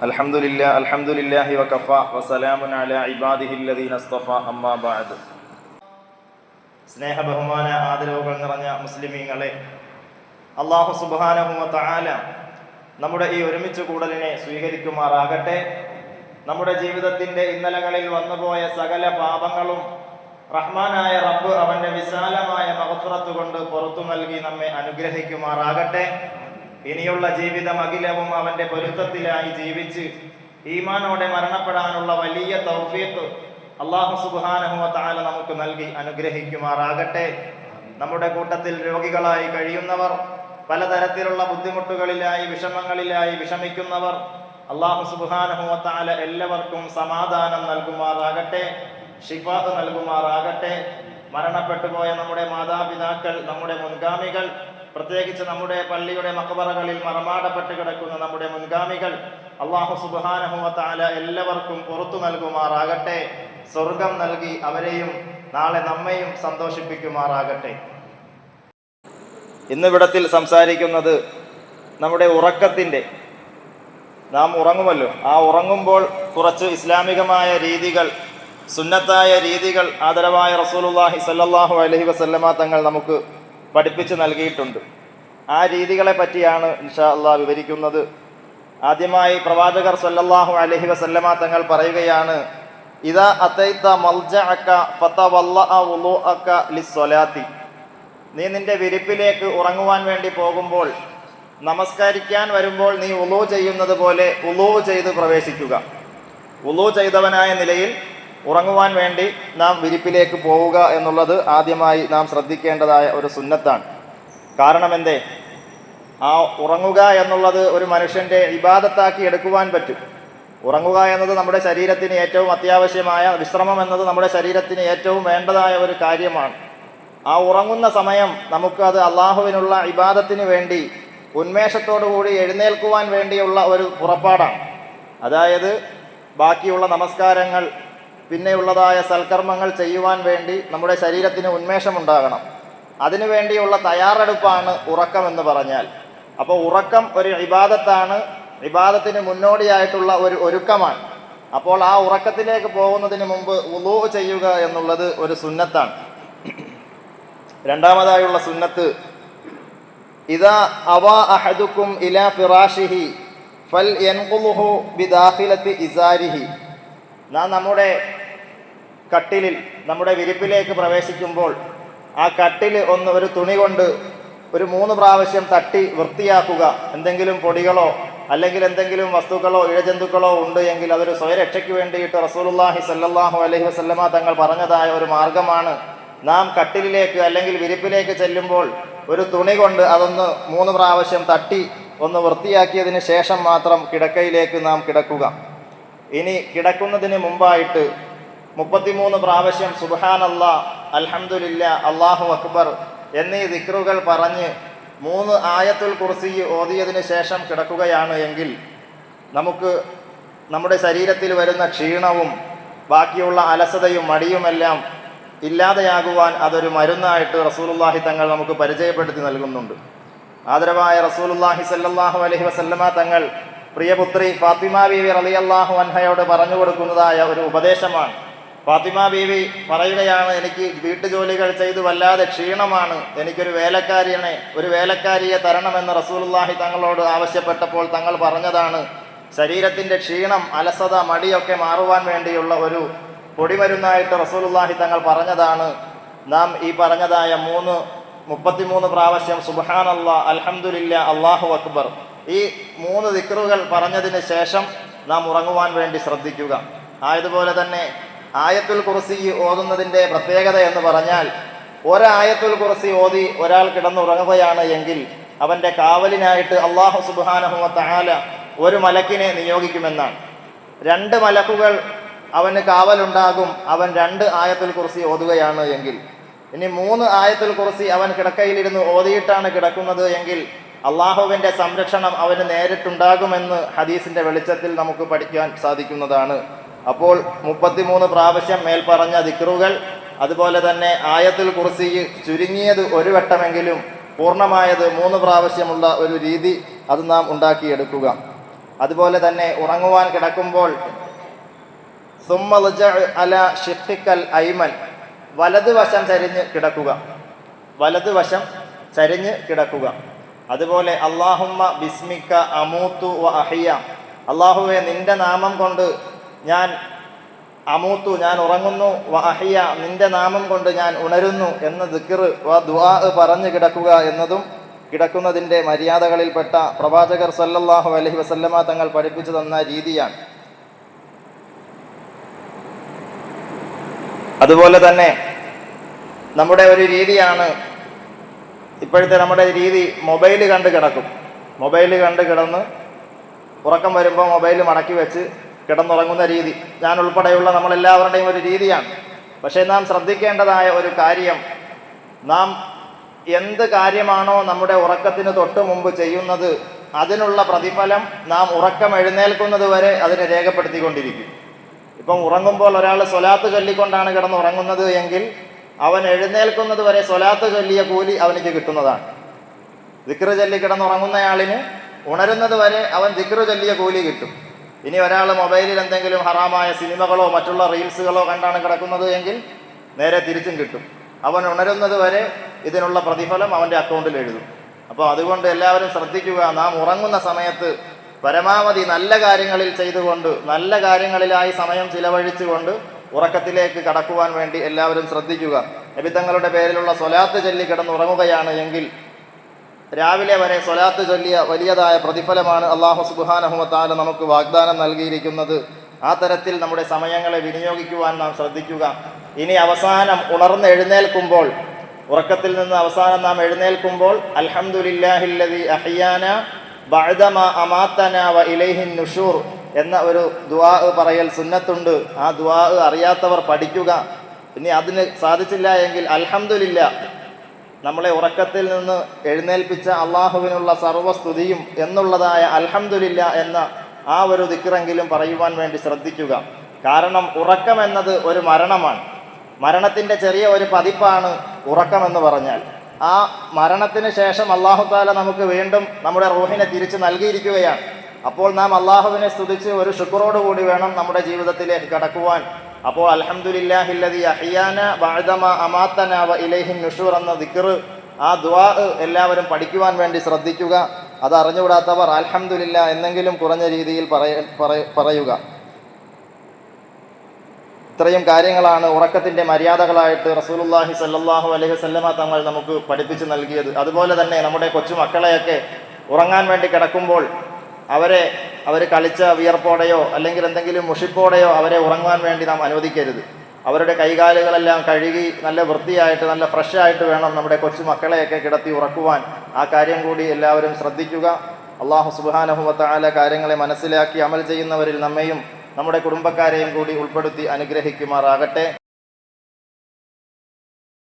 അൽഹംദുലില്ലാഹി വകഫ വസലാമുൻ അലാ ഇബാദിഹില്ലദീന ഇസ്തഫ അമ്മാ ബഅദ്. സ്നേഹ ബഹുമാന ആദരവുകൾ നിറഞ്ഞ മുസ്ലിമീങ്ങളെ, അല്ലാഹു സുബ്ഹാനഹു വ തആല നമ്മുടെ ഈ ഒരുമിച്ച് കൂടലിനെ സ്വീകരിക്കുമാറാകട്ടെ. നമ്മുടെ ജീവിതത്തിൻ്റെ ഇന്നലകളിൽ വന്നുപോയ സകല പാപങ്ങളും റഹ്മാനായ റബ്ബ് അവൻ്റെ വിശാലമായ മഗ്ഫിറത്ത് കൊണ്ട് പുറത്തു നൽകി നമ്മെ അനുഗ്രഹിക്കുമാറാകട്ടെ. ഇനിയുള്ള ജീവിതം അഖിലവും അവൻ്റെ പൊരുത്തത്തിലായി ജീവിച്ച് ഈമാനോടെ മരണപ്പെടാനുള്ള വലിയ തൗഫീഖ് അല്ലാഹു സുബ്ഹാനഹു വ തആല നമുക്ക് നൽകി അനുഗ്രഹിക്കുമാറാകട്ടെ. നമ്മുടെ കൂട്ടത്തിൽ രോഗികളായി കഴിയുന്നവർ, പലതരത്തിലുള്ള ബുദ്ധിമുട്ടുകളിലായി വിഷമങ്ങളിലായി വിഷമിക്കുന്നവർ, അല്ലാഹു സുബ്ഹാനഹു വ തആല എല്ലാവർക്കും സമാധാനം നൽകുമാറാകട്ടെ, ശിഫാ നൽകുമാറാകട്ടെ. മരണപ്പെട്ടു പോയ നമ്മുടെ മാതാപിതാക്കൾ, നമ്മുടെ മുൻഗാമികൾ, പ്രത്യേകിച്ച് നമ്മുടെ പള്ളിയുടെ മഖബറകളിൽ മറമാടപ്പെട്ട് കിടക്കുന്ന നമ്മുടെ മുൻഗാമികൾ, അല്ലാഹു സുബ്ഹാനഹു വ തആല എല്ലാവർക്കും പുറത്തു നൽകുമാറാകട്ടെ. സ്വർഗം നൽകി അവരെയും നാളെ നമ്മയും സന്തോഷിപ്പിക്കുമാറാകട്ടെ. ഇന്നിവിടത്തിൽ സംസാരിക്കുന്നത് നമ്മുടെ ഉറക്കത്തിൻ്റെ, നാം ഉറങ്ങുമല്ലോ, ആ ഉറങ്ങുമ്പോൾ കുറച്ച് ഇസ്ലാമികമായ രീതികൾ, സുന്നത്തായ രീതികൾ ആദരവായ റസൂലുള്ളാഹി സ്വല്ലല്ലാഹു അലൈഹി വസല്ലമ തങ്ങൾ നമുക്ക് പഠിപ്പിച്ച് നൽകിയിട്ടുണ്ട്. ആ രീതികളെ പറ്റിയാണ് ഇൻഷാ അല്ലാഹ് വിവരിക്കുന്നത്. ആദ്യമായി പ്രവാചകർ സ്വല്ലല്ലാഹു അലൈഹി വസല്ലമ തങ്ങൾ പറയുകയാണ്, ഇദാ അതൈത മൽജഅക ഫതവല്ലഅ വുളുഅക ലിസ്സലാത്തി. നീ നിന്റെ വിരിപ്പിലേക്ക് ഉറങ്ങുവാൻ വേണ്ടി പോകുമ്പോൾ, നമസ്കരിക്കാൻ വരുമ്പോൾ നീ വുളൂ ചെയ്യുന്നത് പോലെ വുളൂ ചെയ്ത് പ്രവേശിക്കുക. വുളൂ ചെയ്തവനായ നിലയിൽ ഉറങ്ങുവാൻ വേണ്ടി നാം വിരിപ്പിലേക്ക് പോവുക എന്നുള്ളത് ആദ്യമായി നാം ശ്രദ്ധിക്കേണ്ടതായ ഒരു സുന്നത്താണ്. കാരണം എന്തേ? ആ ഉറങ്ങുക എന്നുള്ളത് ഒരു മനുഷ്യൻ്റെ ഇബാദത്താക്കി എടുക്കുവാൻ പറ്റും. ഉറങ്ങുക എന്നത് നമ്മുടെ ശരീരത്തിന് ഏറ്റവും അത്യാവശ്യമായ, വിശ്രമം എന്നത് നമ്മുടെ ശരീരത്തിന് ഏറ്റവും വേണ്ടതായ ഒരു കാര്യമാണ്. ആ ഉറങ്ങുന്ന സമയം നമുക്കത് അള്ളാഹുവിനുള്ള ഇബാദത്തിന് വേണ്ടി ഉന്മേഷത്തോടു കൂടി എഴുന്നേൽക്കുവാൻ വേണ്ടിയുള്ള ഒരു പുറപ്പാടാണ്. അതായത് ബാക്കിയുള്ള നമസ്കാരങ്ങൾ, പിന്നെയുള്ളതായ സൽക്കർമ്മങ്ങൾ ചെയ്യുവാൻ വേണ്ടി നമ്മുടെ ശരീരത്തിന് ഉന്മേഷമുണ്ടാകണം. അതിനു വേണ്ടിയുള്ള തയ്യാറെടുപ്പാണ് ഉറക്കം എന്ന് പറഞ്ഞാൽ. അപ്പോൾ ഉറക്കം ഒരു ഇബാദത്താണ്, ഇബാദത്തിന് മുന്നോടിയായിട്ടുള്ള ഒരു ഒരുക്കമാണ്. അപ്പോൾ ആ ഉറക്കത്തിലേക്ക് പോകുന്നതിന് മുമ്പ് വുളൂ ചെയ്യുക എന്നുള്ളത് ഒരു സുന്നത്താണ്. രണ്ടാമതായുള്ള സുന്നത്ത്, ഇദാ അവാ അഹദുക്കും ഇലാ ഫിറാഷിഹി ഫൽ യൻഖുലുഹു ബിദാഖിലത്തി ഇസാരിഹി. നാം നമ്മുടെ കട്ടിലിൽ, നമ്മുടെ വിരിപ്പിലേക്ക് പ്രവേശിക്കുമ്പോൾ ആ കട്ടിൽ ഒരു തുണി കൊണ്ട് ഒരു 3 പ്രാവശ്യം തട്ടി വൃത്തിയാക്കുക. എന്തെങ്കിലും പൊടികളോ അല്ലെങ്കിൽ എന്തെങ്കിലും വസ്തുക്കളോ ഇഴജന്തുക്കളോ ഉണ്ട് എങ്കിൽ അതൊരു സ്വയരക്ഷയ്ക്ക് വേണ്ടിയിട്ട് റസൂലുള്ളാഹി സ്വല്ലല്ലാഹു അലൈഹി വസല്ലമ തങ്ങൾ പറഞ്ഞതായ ഒരു മാർഗമാണ്. നാം കട്ടിലിലേക്ക് അല്ലെങ്കിൽ വിരിപ്പിലേക്ക് ചെല്ലുമ്പോൾ ഒരു തുണി കൊണ്ട് അതൊന്ന് 3 പ്രാവശ്യം തട്ടി ഒന്ന് വൃത്തിയാക്കിയതിന് ശേഷം മാത്രം കിടക്കയിലേക്ക് നാം കിടക്കുക. ഇനി കിടക്കുന്നതിന് മുമ്പായിട്ട് 33 പ്രാവശ്യം സുബ്ഹാനല്ലാഹ്, അൽഹംദുലില്ലാഹ്, അല്ലാഹു അക്ബർ എന്നീ ദിക്റുകൾ പറഞ്ഞ് 3 ആയത്തുൽ കുർസി ഓതിയതിന് ശേഷം കിടക്കുകയാണ് എങ്കിൽ നമുക്ക് നമ്മുടെ ശരീരത്തിൽ വരുന്ന ക്ഷീണവും ബാക്കിയുള്ള അലസതയും മടിയുമെല്ലാം ഇല്ലാതെയാകുവാൻ അതൊരു മരുന്നായിട്ട് റസൂലുള്ളാഹി തങ്ങൾ നമുക്ക് പരിചയപ്പെടുത്തി നൽകുന്നുണ്ട്. ആദരവായ റസൂലുള്ളാഹി സ്വല്ലല്ലാഹു അലൈഹി വസല്ലമ തങ്ങൾ പ്രിയപുത്രി ഫാത്തിമ ബീവി റളിയല്ലാഹു അൻഹയോട് പറഞ്ഞു കൊടുക്കുന്നതായ ഒരു ഉപദേശമാണ്. ഫാത്തിമ ബീവി പറയുകയാണ്, എനിക്ക് വീട്ടുജോലികൾ ചെയ്ത് വല്ലാതെ ക്ഷീണമാണ്, എനിക്കൊരു വേലക്കാരിയെ തരണമെന്ന് റസൂലുള്ളാഹി തങ്ങളോട് ആവശ്യപ്പെട്ടപ്പോൾ തങ്ങൾ പറഞ്ഞതാണ്, ശരീരത്തിൻ്റെ ക്ഷീണം, അലസത, മടിയൊക്കെ മാറുവാൻ വേണ്ടിയുള്ള ഒരു പൊടിമരുന്നായിട്ട് റസൂലുള്ളാഹി തങ്ങൾ പറഞ്ഞതാണ് നാം ഈ പറഞ്ഞതായ 33 പ്രാവശ്യം സുബ്ഹാനല്ലാഹ്, അൽഹംദുലില്ലാഹ്, അല്ലാഹു അക്ബർ ഈ 3 ദിക്റുകൾ പറഞ്ഞതിന് ശേഷം നാം ഉറങ്ങുവാൻ വേണ്ടി ശ്രദ്ധിക്കുക. ആയതുപോലെ തന്നെ ആയത്തുൽ കുർസി ഓതുന്നതിൻ്റെ പ്രത്യേകത എന്ന് പറഞ്ഞാൽ, ഒരായത്തുൽ കുർസി ഓതി ഒരാൾ കിടന്നുറങ്ങുകയാണ് എങ്കിൽ അവൻ്റെ കാവലിനായിട്ട് അല്ലാഹു സുബ്ഹാനഹു വ തആല ഒരു മലക്കിനെ നിയോഗിക്കുമെന്നാണ്. 2 മലക്കുകൾ അവന് കാവലുണ്ടാകും അവൻ 2 ആയത്തുൽ കുർസി ഓതുകയാണ് എങ്കിൽ. ഇനി 3 ആയത്തുൽ കുർസി അവൻ കിടക്കയിലിരുന്ന് ഓതിയിട്ടാണ് കിടക്കുന്നത് എങ്കിൽ അള്ളാഹുവിൻ്റെ സംരക്ഷണം അവന് നേരിട്ടുണ്ടാകുമെന്ന് ഹദീസിൻ്റെ വെളിച്ചത്തിൽ നമുക്ക് പഠിക്കാൻ സാധിക്കുന്നതാണ്. അപ്പോൾ 33 പ്രാവശ്യം മേൽപ്പറഞ്ഞ ദിക്റുകൾ, അതുപോലെ തന്നെ ആയത്തുൽ കുർസി ചുരുങ്ങിയത് 1 വട്ടമെങ്കിലും പൂർണ്ണമായത് 3 പ്രാവശ്യമുള്ള ഒരു രീതി അത് നാം ഉണ്ടാക്കിയെടുക്കുക. അതുപോലെ തന്നെ ഉറങ്ങുവാൻ കിടക്കുമ്പോൾ സുമ്മ ളുജ്ഉ അലാ ഷിഖ്ഖിക്കൽ ഐമൻ, വലതുവശം ചരിഞ്ഞ് കിടക്കുക, വലതുവശം ചരിഞ്ഞ് കിടക്കുക. അതുപോലെ അല്ലാഹുമ്മ ബിസ്മിക അമൂതു വ അഹിയ, അല്ലാഹുവേ നിന്റെ നാമം കൊണ്ട് ഞാൻ അമൂത്തു ഞാൻ ഉറങ്ങുന്നു, വ അഹിയ നിന്റെ നാമം കൊണ്ട് ഞാൻ ഉണരുന്നു എന്ന ദിക്ർ വ ദുആ പറഞ്ഞു കിടക്കുക എന്നതും കിടക്കുന്നതിൻ്റെ മര്യാദകളിൽപ്പെട്ട പ്രവാചകർ സല്ലല്ലാഹു അലൈഹി വസല്ലമ തങ്ങൾ പഠിപ്പിച്ചു തന്ന രീതിയാണ്. അതുപോലെ തന്നെ നമ്മുടെ ഒരു രീതിയാണ് ഇപ്പോഴത്തെ നമ്മുടെ രീതി, മൊബൈൽ കണ്ട് കിടക്കും. മൊബൈൽ കണ്ട് കിടന്ന് ഉറക്കം വരുമ്പോൾ മൊബൈൽ മടക്കി വെച്ച് കിടന്നുറങ്ങുന്ന രീതി ഞാൻ ഉൾപ്പെടെയുള്ള നമ്മളെല്ലാവരുടെയും ഒരു രീതിയാണ്. പക്ഷേ നാം ശ്രദ്ധിക്കേണ്ടതായ ഒരു കാര്യം, നാം എന്ത് കാര്യമാണോ നമ്മുടെ ഉറക്കത്തിന് തൊട്ട് മുമ്പ് ചെയ്യുന്നത് അതിനുള്ള പ്രതിഫലം നാം ഉറക്കം എഴുന്നേൽക്കുന്നത് വരെ അതിനെ രേഖപ്പെടുത്തിക്കൊണ്ടിരിക്കും. ഇപ്പം ഉറങ്ങുമ്പോൾ ഒരാൾ സ്വലാത്ത് ചൊല്ലിക്കൊണ്ടാണ് കിടന്നുറങ്ങുന്നത് എങ്കിൽ അവൻ എഴുന്നേൽക്കുന്നത് വരെ സ്വലാത്ത് ചൊല്ലിയ കൂലി അവനിക്ക് കിട്ടുന്നതാണ്. ദിക്ർ ചൊല്ലി കിടന്നുറങ്ങുന്നയാളിന് ഉണരുന്നത് വരെ അവൻ ദിക്ർ ചൊല്ലിയ കൂലി കിട്ടും. ഇനി ഒരാൾ മൊബൈലിൽ എന്തെങ്കിലും ഹറാമായ സിനിമകളോ മറ്റുള്ള റീൽസുകളോ കണ്ടാണ് കിടക്കുന്നത് എങ്കിൽ നേരെ തിരിച്ചും കിട്ടും. അവൻ ഉണരുന്നത് വരെ ഇതിനുള്ള പ്രതിഫലം അവൻ്റെ അക്കൗണ്ടിൽ എഴുതും. അപ്പോൾ അതുകൊണ്ട് എല്ലാവരും ശ്രദ്ധിക്കുക, നാം ഉറങ്ങുന്ന സമയത്ത് പരമാവധി നല്ല കാര്യങ്ങളിൽ ചെയ്തുകൊണ്ട് നല്ല കാര്യങ്ങളിലായി സമയം ചിലവഴിച്ചുകൊണ്ട് ഉറക്കത്തിലേക്ക് കടക്കുവാൻ വേണ്ടി എല്ലാവരും ശ്രദ്ധിക്കുക. നബി തങ്ങളുടെ പേരിലുള്ള സ്വലാത്ത് ചൊല്ലി കിടന്നുറങ്ങുകയാണ് എങ്കിൽ രാവിലെ വരെ സ്വലാത്ത് ചൊല്ലിയ വലിയതായ പ്രതിഫലമാണ് അല്ലാഹു സുബ്ഹാനഹു വ തആല നമുക്ക് വാഗ്ദാനം നൽകിയിരിക്കുന്നത്. ആ തരത്തിൽ നമ്മുടെ സമയങ്ങളെ വിനിയോഗിക്കുവാൻ നാം ശ്രദ്ധിക്കുക. ഇനി അവസാനം ഉണർന്ന് എഴുന്നേൽക്കുമ്പോൾ, ഉറക്കത്തിൽ നിന്ന് അവസാനം നാം എഴുന്നേൽക്കുമ്പോൾ അൽഹംദുലില്ലാഹില്ലദീ അഹ്യാന ബഅദമാ അമാതന വ ഇലൈഹിൻ നുശൂർ എന്ന ഒരു ദുആ പറയൽ സുന്നത്തുണ്ട്. ആ ദുആ അറിയാത്തവർ പഠിക്കുക. ഇനി അതിന് സാധിച്ചില്ല എങ്കിൽ അൽഹംദുലില്ലാ, നമ്മളെ ഉറക്കത്തിൽ നിന്ന് എഴുന്നേൽപ്പിച്ച അള്ളാഹുവിനുള്ള സർവ്വസ്തുതിയും എന്നുള്ളതായ അൽഹംദുലില്ലാ എന്ന ആ ഒരു ദിക്റെങ്കിലും പറയുവാൻ വേണ്ടി ശ്രദ്ധിക്കുക. കാരണം ഉറക്കം എന്നത് ഒരു മരണമാണ്. മരണത്തിൻ്റെ ചെറിയ ഒരു പതിപ്പാണ് ഉറക്കമെന്ന് പറഞ്ഞാൽ. ആ മരണത്തിന് ശേഷം അല്ലാഹു തആല നമുക്ക് വീണ്ടും നമ്മുടെ റൂഹിനെ തിരിച്ച് നൽകിയിരിക്കുകയാണ്. അപ്പോൾ നാം അള്ളാഹുവിനെ സ്തുതിച്ച് ഒരു ശുക്രോടുകൂടി വേണം നമ്മുടെ ജീവിതത്തിലേക്ക് കടക്കുവാൻ. അപ്പോൾ അൽഹംദുലില്ലാഹില്ലദീ അഹ്യാന ബഅദമാ അമാതന വ ഇലൈഹിൻ നുശൂർ എന്ന ദിക്ർ, ആ ദുആ എല്ലാവരും പഠിക്കുവാൻ വേണ്ടി ശ്രദ്ധിക്കുക. അത് അറിഞ്ഞുകൂടാത്തവർ അൽഹംദുലില്ലാ എന്നെങ്കിലും കുറഞ്ഞ രീതിയിൽ പറയുക. ഇത്രയും കാര്യങ്ങളാണ് ഉറക്കത്തിൻ്റെ മര്യാദകളായിട്ട് റസൂലുള്ളാഹി സ്വല്ലല്ലാഹു അലൈഹി വസല്ലമ തങ്ങൾ നമുക്ക് പഠിപ്പിച്ച് നൽകിയത്. അതുപോലെ തന്നെ നമ്മുടെ കൊച്ചുമക്കളെയൊക്കെ ഉറങ്ങാൻ വേണ്ടി കിടക്കുമ്പോൾ അവർ കളിച്ച വിയർപ്പോടെയോ അല്ലെങ്കിൽ എന്തെങ്കിലും മുഷിപ്പോടെയോ അവരെ ഉറങ്ങാൻ വേണ്ടി നാം അനുവദിക്കരുത്. അവരുടെ കൈകാലുകളെല്ലാം കഴുകി നല്ല വൃത്തിയായിട്ട് നല്ല ഫ്രഷായിട്ട് വേണം നമ്മുടെ കൊച്ചുമക്കളെയൊക്കെ കിടത്തി ഉറക്കുവാൻ. ആ കാര്യം കൂടി എല്ലാവരും ശ്രദ്ധിക്കുക. അല്ലാഹു സുബ്ഹാനഹു വ തആല കാര്യങ്ങളെ മനസ്സിലാക്കി അമൽ ചെയ്യുന്നവരിൽ നമ്മെയും നമ്മുടെ കുടുംബക്കാരെയും കൂടി ഉൾപ്പെടുത്തി അനുഗ്രഹിക്കുമാറാകട്ടെ.